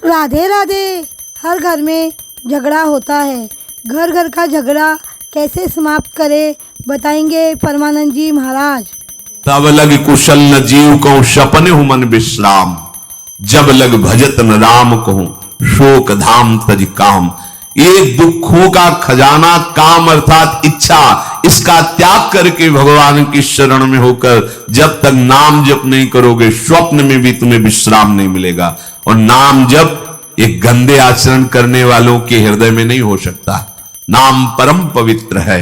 राधे राधे। हर घर में झगड़ा होता है, घर घर का झगड़ा कैसे समाप्त करें बताएंगे परमानंद जी महाराज। तब लग कुशल न जीव कहूं सपने हूं मन विश्राम, जब लग भजत न राम कहूं शोक धाम तज काम। ये दुखों का खजाना काम अर्थात इच्छा, इसका त्याग करके भगवान की शरण में होकर जब तक नाम जप नहीं करोगे स्वप्न में भी तुम्हें विश्राम नहीं मिलेगा। और नाम जप एक गंदे आचरण करने वालों के हृदय में नहीं हो सकता। नाम परम पवित्र है।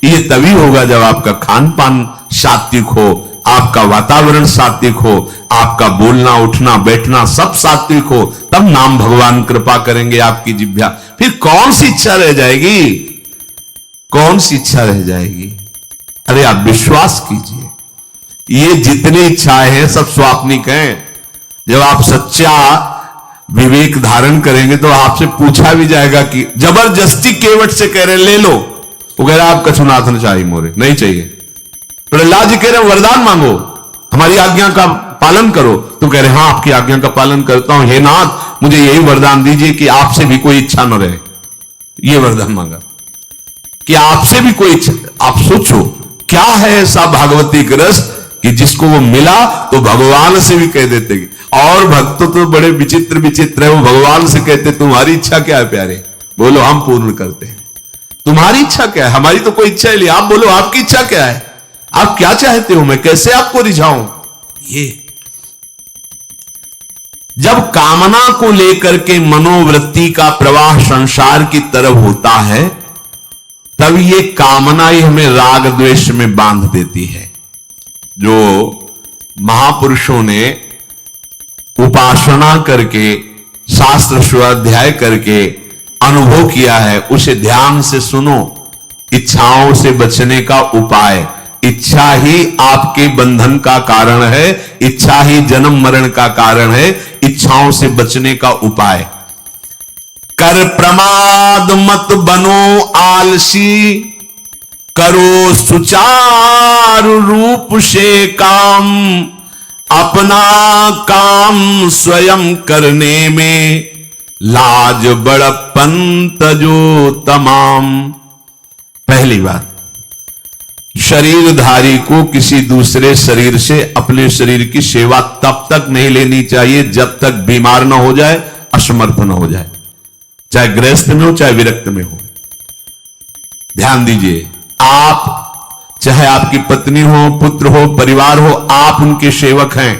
ये तभी होगा जब आपका खान पान सात्विक हो, आपका वातावरण सात्विक हो, आपका बोलना उठना बैठना सब सात्विक हो, तब नाम भगवान कृपा करेंगे आपकी जिह्वा। फिर कौन सी इच्छा रह जाएगी, कौन सी इच्छा रह जाएगी। अरे आप विश्वास कीजिए, ये जितनी इच्छाएं हैं सब स्वाप्निक हैं। जब आप सच्चा विवेक धारण करेंगे तो आपसे पूछा भी जाएगा कि जबरदस्ती केवट से कह रहे ले लो, वो कह रहा आप कछुनाथ न चाहिए मोरे, नहीं चाहिए। प्रहलाद जी कह रहे वरदान मांगो, हमारी आज्ञा का पालन करो। तो कह रहे हाँ आपकी आज्ञा का पालन करता हूं, हे नाथ मुझे यही वरदान दीजिए कि आपसे भी कोई इच्छा न रहे। ये वरदान मांगा कि आपसे भी कोई इच्छा। आप सोचो क्या है ऐसा भागवती का रस कि जिसको वो मिला तो भगवान से भी कह देते। और भक्त तो बड़े विचित्र विचित्र है, वो भगवान से कहते तुम्हारी इच्छा क्या है प्यारे, बोलो हम पूर्ण करते हैं। तुम्हारी इच्छा क्या है, हमारी तो कोई इच्छा ही नहीं, आप बोलो आपकी इच्छा क्या है, आप क्या चाहते हो, मैं कैसे आपको रिझाऊं। ये जब कामना को लेकर के मनोवृत्ति का प्रवाह संसार की तरफ होता है तब ये कामना ही हमें राग द्वेष में बांध देती है। जो महापुरुषों ने उपासना करके शास्त्र स्वाध्याय करके अनुभव किया है उसे ध्यान से सुनो। इच्छाओं से बचने का उपाय, इच्छा ही आपके बंधन का कारण है, इच्छा ही जन्म मरण का कारण है। इच्छाओं से बचने का उपाय, कर प्रमाद मत बनो आलसी, करो सुचारु रूप से काम, अपना काम स्वयं करने में लाज बड़प्पन तजो तमाम। पहली बात, शरीरधारी को किसी दूसरे शरीर से अपने शरीर की सेवा तब तक नहीं लेनी चाहिए जब तक बीमार ना हो जाए, असमर्थ ना हो जाए, चाहे गृहस्थ में हो चाहे विरक्त में हो। ध्यान दीजिए, आप चाहे आपकी पत्नी हो, पुत्र हो, परिवार हो, आप उनके सेवक हैं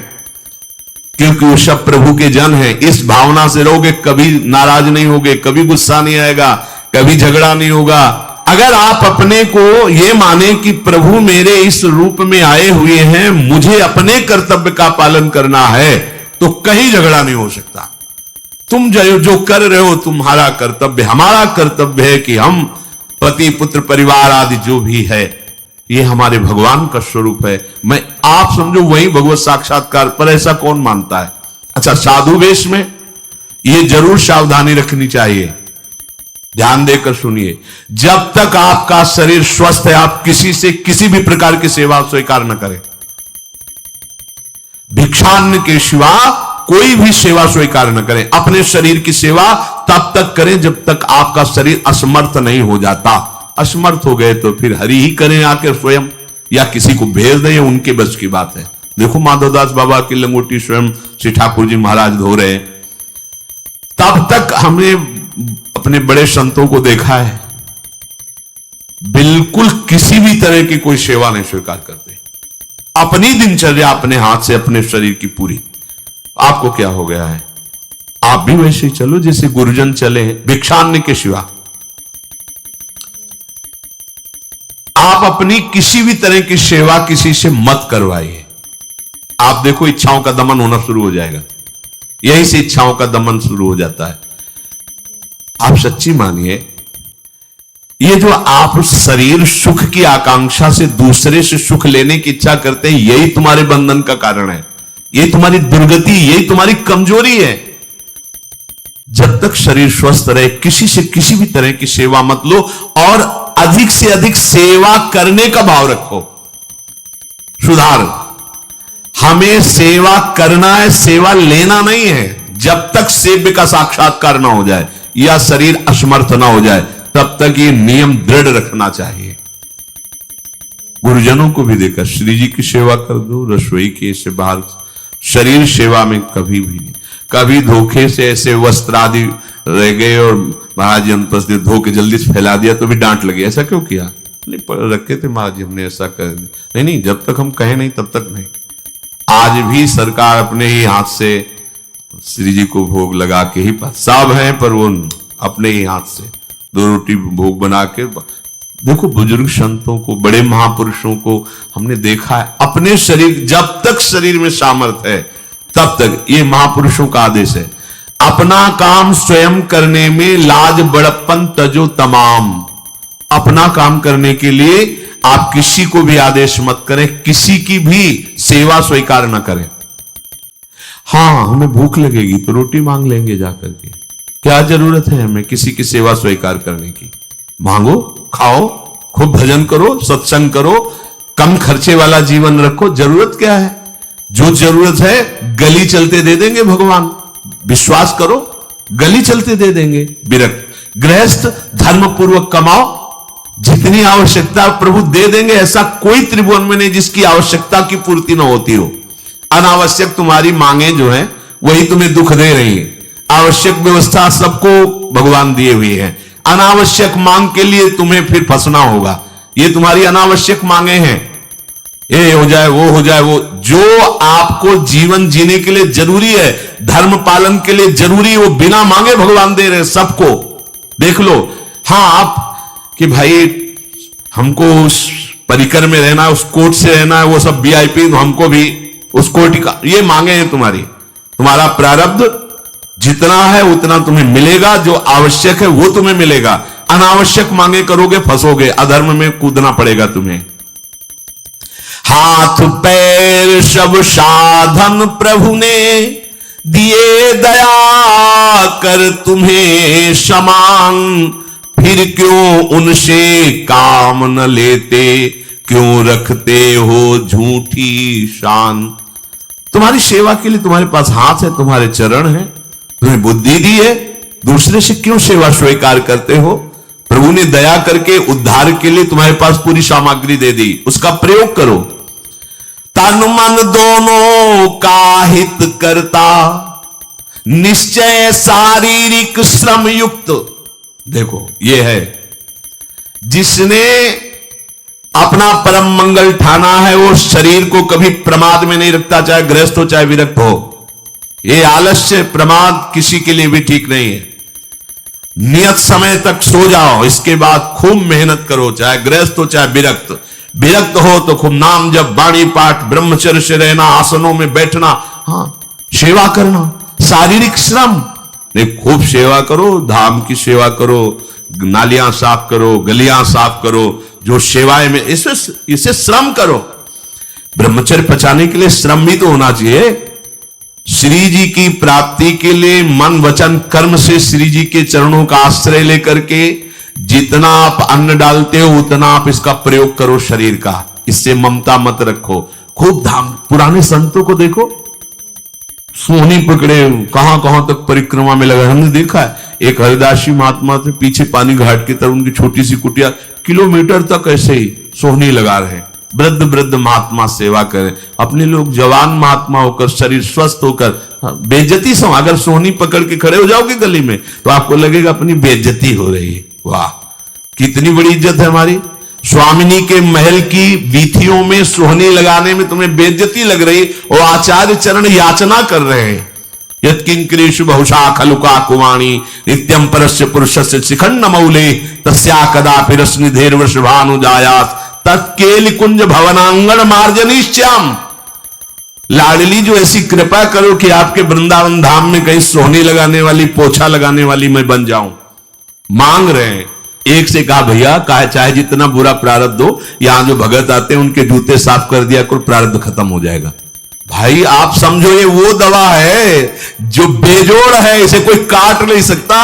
क्योंकि वो सब प्रभु के जन हैं। इस भावना से रहोगे कभी नाराज नहीं होगे, कभी गुस्सा नहीं आएगा, कभी झगड़ा नहीं होगा। अगर आप अपने को ये माने कि प्रभु मेरे इस रूप में आए हुए हैं, मुझे अपने कर्तव्य का पालन करना है, तो कहीं झगड़ा नहीं हो सकता। तुम जो कर रहे हो तुम्हारा कर्तव्य, हमारा कर्तव्य है कि हम पति पुत्र परिवार आदि जो भी है ये हमारे भगवान का स्वरूप है। मैं आप समझो वही भगवत साक्षात्कार, पर ऐसा कौन मानता है। अच्छा, साधु वेश में ये जरूर सावधानी रखनी चाहिए, ध्यान देकर सुनिए। जब तक आपका शरीर स्वस्थ है आप किसी से किसी भी प्रकार की सेवा स्वीकार न करें। भिक्षान्न के सिवा कोई भी सेवा स्वीकार न करें। अपने शरीर की सेवा तब तक करें जब तक आपका शरीर असमर्थ नहीं हो जाता। असमर्थ हो गए तो फिर हरि ही करें आकर स्वयं, या किसी को भेज दें, उनके बस की बात है। देखो माधवदास बाबा की लंगोटी स्वयं श्री ठाकुर जी महाराज धो रहे हैं। तब तक हमने अपने बड़े संतों को देखा है बिल्कुल किसी भी तरह की कोई सेवा नहीं स्वीकार करते। अपनी दिनचर्या अपने हाथ से अपने शरीर की पूरी। आपको क्या हो गया है, आप भी वैसे ही चलो जैसे गुरुजन चले हैं, भिक्षान्न के सिवा। आप अपनी किसी भी तरह की सेवा किसी से मत करवाइए। आप देखो इच्छाओं का दमन होना शुरू हो जाएगा, यहीं से इच्छाओं का दमन शुरू हो जाता है। आप सच्ची मानिए, ये जो आप शरीर सुख की आकांक्षा से दूसरे से सुख लेने की इच्छा करते हैं, यही तुम्हारे बंधन का कारण है, यही तुम्हारी दुर्गति, यही तुम्हारी कमजोरी है। जब तक शरीर स्वस्थ रहे किसी से किसी भी तरह की सेवा मत लो, और अधिक से अधिक सेवा करने का भाव रखो। सुधार, हमें सेवा करना है, सेवा लेना नहीं है। जब तक सेव्य का साक्षात्कार ना हो जाए या शरीर असमर्थ ना हो जाए तब तक ये नियम दृढ़ रखना चाहिए। गुरुजनों को भी देखा, श्री जी की सेवा कर दो, रसोई के से बाहर, शरीर सेवा में कभी भी नहीं। कभी धोखे से ऐसे वस्त्र आदि रह गए और महाराज जी अनुपस्थित धो के जल्दी से फैला दिया तो भी डांट लगी, ऐसा क्यों किया? नहीं रखे थे महाराज जी, हमने ऐसा कर दिया। नहीं, जब तक हम कहें नहीं तब तक नहीं। आज भी सरकार अपने ही हाथ से श्री जी को भोग लगा के ही, सब हैं पर वो अपने ही हाथ से 2 रोटी भोग बना के। देखो बुजुर्ग संतों को, बड़े महापुरुषों को हमने देखा है, अपने शरीर, जब तक शरीर में सामर्थ्य है तब तक, ये महापुरुषों का आदेश है, अपना काम स्वयं करने में लाज बड़प्पन तजो तमाम। अपना काम करने के लिए आप किसी को भी आदेश मत करें, किसी की भी सेवा स्वीकार न करें। हाँ, हमें भूख लगेगी तो रोटी मांग लेंगे जाकर के, क्या जरूरत है हमें किसी की सेवा स्वीकार करने की? मांगो, खाओ, खूब भजन करो, सत्संग करो, कम खर्चे वाला जीवन रखो। जरूरत क्या है? जो जरूरत है गली चलते दे देंगे भगवान, विश्वास करो, गली चलते दे देंगे। विरक्त गृहस्थ धर्म पूर्वक कमाओ, जितनी आवश्यकता प्रभु दे देंगे। ऐसा कोई त्रिभुवन में नहीं जिसकी आवश्यकता की पूर्ति न होती हो। अनावश्यक तुम्हारी मांगे जो है वही तुम्हें दुख दे रही है। आवश्यक व्यवस्था सबको भगवान दिए हुए हैं, अनावश्यक मांग के लिए तुम्हें फिर फंसना होगा। ये तुम्हारी अनावश्यक मांगे हैं, ये हो जाए, वो हो जाए, वो जो आपको जीवन जीने के लिए जरूरी है, धर्म पालन के लिए जरूरी है, वो बिना मांगे भगवान दे रहे सबको। देख लो। हाँ, आप कि भाई हमको उस परिकर में रहना है, उस कोर्ट से रहना है, वो सब VIP, तो हमको भी उस कोर्ट का, ये मांगे हैं तुम्हारी। तुम्हारा प्रारब्ध जितना है उतना तुम्हें मिलेगा, जो आवश्यक है वो तुम्हें मिलेगा। अनावश्यक मांगे करोगे फंसोगे, अधर्म में कूदना पड़ेगा तुम्हें। हाथ पैर सब साधन प्रभु ने दिए, दया कर तुम्हें समान, फिर क्यों उनसे काम न लेते, क्यों रखते हो झूठी शान। तुम्हारी सेवा के लिए तुम्हारे पास हाथ है, तुम्हारे चरण है, तुम्हें बुद्धि दी है, दूसरे से क्यों सेवा स्वीकार करते हो? प्रभु ने दया करके उद्धार के लिए तुम्हारे पास पूरी सामग्री दे दी, उसका प्रयोग करो। तन मन दोनों का हित करता, निश्चय शारीरिक श्रम युक्त। देखो ये है, जिसने अपना परम मंगल ठाना है वो शरीर को कभी प्रमाद में नहीं रखता, चाहे गृहस्थ हो चाहे विरक्त हो। ये आलस्य प्रमाद किसी के लिए भी ठीक नहीं है। नियत समय तक सो जाओ, इसके बाद खूब मेहनत करो, चाहे गृहस्थ हो चाहे विरक्त। विरक्त हो तो खूब नाम जप, वाणी पाठ, ब्रह्मचर्य से रहना, आसनों में बैठना, हाँ सेवा करना, शारीरिक श्रम नहीं, खूब सेवा करो, धाम की सेवा करो, नालियां साफ करो, गलियां साफ करो, जो सेवाएं में इसे श्रम करो। ब्रह्मचर्य पचाने के लिए श्रम भी तो होना चाहिए। श्री जी की प्राप्ति के लिए मन वचन कर्म से श्री जी के चरणों का आश्रय लेकर के जितना आप अन्न डालते हो उतना आप इसका प्रयोग करो शरीर का। इससे ममता मत रखो, खूब धाम। पुराने संतों को देखो, सोहनी पकड़े कहां कहां तक परिक्रमा में लगा। हमने देखा है एक हरिदासी महात्मा थे, पीछे पानी घाट की तरफ उनकी छोटी सी कुटिया, किलोमीटर तक ऐसे ही सोहनी लगा रहे। वृद्ध वृद्ध महात्मा सेवा करें, अपने लोग जवान महात्मा होकर, शरीर स्वस्थ होकर, बेइज्जती से अगर सोहनी पकड़ के खड़े हो जाओगे गली में तो आपको लगेगा अपनी बेइज्जती हो रही है। वाह, कितनी बड़ी इज्जत है हमारी। स्वामिनी के महल की वीथियों में सोहनी लगाने में तुम्हें बेइज्जती लग रही और आचार्य चरण याचना कर रहे हैं। यत्किंकरेषु बहुशा खलुका कुवाणी नित्यम परस्य पुरुषस्य शिखंड मौले तस्या कदापि रश्निधेर वृषभानुजायात तत्केल कुंज भवनांगण मार्जनीश्याम। लाडली जो ऐसी कृपा करो कि आपके वृंदावन धाम में कहीं सोहनी लगाने वाली, पोछा लगाने वाली मैं बन जाऊं। मांग रहे हैं। एक से कहा भैया चाहे जितना बुरा प्रारब्ध हो, यहां जो भगत आते हैं उनके जूते साफ कर दिया करो, प्रारब्ध खत्म हो जाएगा। भाई आप समझो ये वो दवा है जो बेजोड़ है, इसे कोई काट नहीं सकता।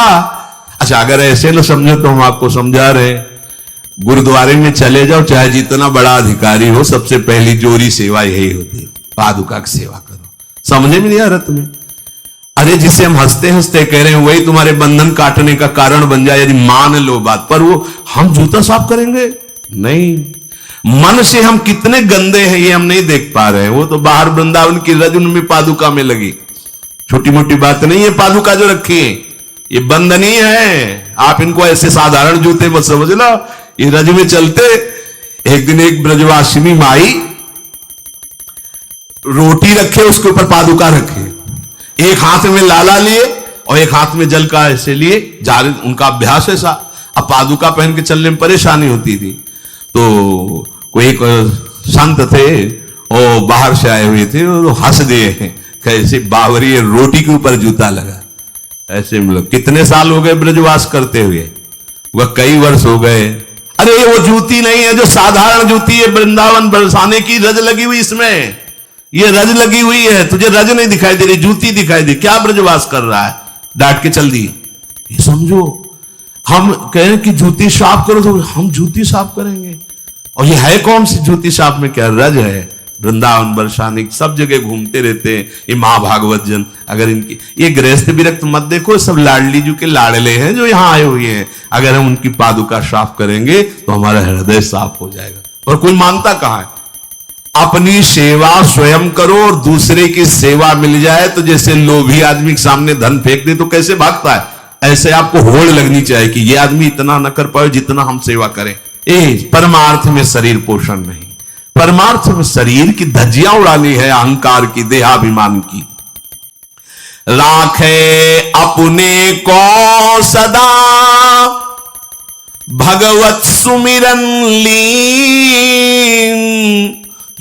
अच्छा अगर ऐसे न समझो तो हम आपको समझा रहे हैं, गुरुद्वारे में चले जाओ, चाहे जितना बड़ा अधिकारी हो, सबसे पहली जोरी सेवा यही होती है, पादुका की सेवा करो। समझे में नहीं आ रहा तुम्हें? अरे जिसे हम हंसते हंसते कह रहे हैं वही तुम्हारे बंधन काटने का कारण बन जाए, यदि मान लो बात, पर वो हम जूता साफ करेंगे नहीं। मन से हम कितने गंदे हैं ये हम नहीं देख पा रहे हैं। वो तो बाहर वृंदावन की रज उनमें पादुका में लगी, छोटी मोटी बात नहीं है। पादुका जो रखी है ये बंधनीय है, आप इनको ऐसे साधारण जूते मत समझ लो, ये रज में चलते। एक दिन एक ब्रजवासिनी माई रोटी रखे, उसके ऊपर पादुका रखे, एक हाथ में लाला लिए और एक हाथ में जल का ऐसे लिए जा रहे, उनका अभ्यास ऐसा। अब पादुका पहन के चलने में परेशानी होती थी, तो कोई एक संत थे और बाहर से आए हुए थे, वो हंस दिए कैसे बावरी रोटी के ऊपर जूता लगा। ऐसे मतलब कितने साल हो गए ब्रजवास करते हुए, वह कई वर्ष हो गए। अरे वो जूती नहीं है जो साधारण जूती है, वृंदावन बरसाने की रज लगी हुई, इसमें ये रज लगी हुई है, तुझे रज नहीं दिखाई दे रही, जूती दिखाई दे, क्या ब्रजवास कर रहा है, डांट के चल दिए। ये समझो, हम कहें कि जूती साफ करो तो हम जूती साफ करेंगे, और ये है कौन सी जूती साफ में क्या रज है। वृंदावन बरसाने सब जगह घूमते रहते हैं ये महाभागवत जन। अगर इनकी ये गृहस्थ विरक्त मत देखो, सब लाडली जी के लाडले हैं जो यहां आए हुए हैं। अगर हम उनकी पादुका साफ करेंगे तो हमारा हृदय साफ हो जाएगा। और कोई मानता कहां है, अपनी सेवा स्वयं करो और दूसरे की सेवा मिल जाए तो जैसे लोभी आदमी के सामने धन फेंक दे तो कैसे भागता है, ऐसे आपको होड़ लगनी चाहिए कि ये आदमी इतना न कर पाए जितना हम सेवा करें। परमार्थ में शरीर पोषण नहीं, परमार्थ में शरीर की धज्जियां उड़ानी है, अहंकार की, देहाभिमान की। राखे अपने को सदा भगवत सुमिरन लीन,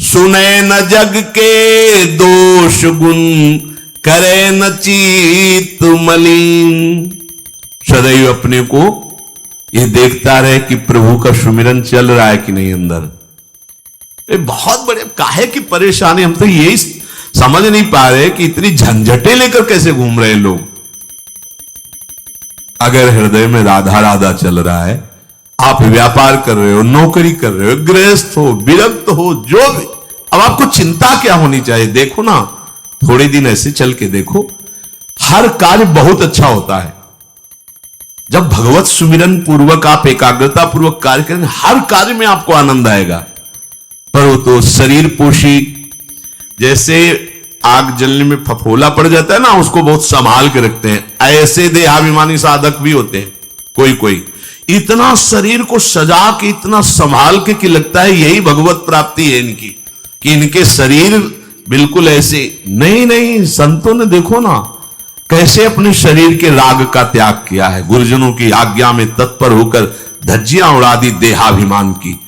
सुने न जग के दोष गुण, करे न चित मलिन। सदैव अपने को ये देखता रहे कि प्रभु का सुमिरन चल रहा है कि नहीं अंदर। ये बहुत बड़े काहे की परेशानी, हम तो यही समझ नहीं पा रहे कि इतनी झंझटें लेकर कैसे घूम रहे लोग। अगर हृदय में राधा राधा चल रहा है, आप व्यापार कर रहे हो, नौकरी कर रहे हो, गृहस्थ हो, विरक्त हो, जो भी, अब आपको चिंता क्या होनी चाहिए। देखो ना, थोड़े दिन ऐसे चल के देखो, हर कार्य बहुत अच्छा होता है जब भगवत सुमिरन पूर्वक आप एकाग्रता पूर्वक कार्य करेंगे, हर कार्य में आपको आनंद आएगा। पर वो तो शरीर पोषी, जैसे आग जलने में फफोला पड़ जाता है ना, उसको बहुत संभाल के रखते हैं, ऐसे देहाभिमानी साधक भी होते हैं कोई कोई, इतना शरीर को सजा के इतना संभाल के कि लगता है यही भगवत प्राप्ति है इनकी, कि इनके शरीर बिल्कुल ऐसे नहीं। संतों ने देखो ना कैसे अपने शरीर के राग का त्याग किया है, गुरुजनों की आज्ञा में तत्पर होकर धज्जियां उड़ा दी देहाभिमान की।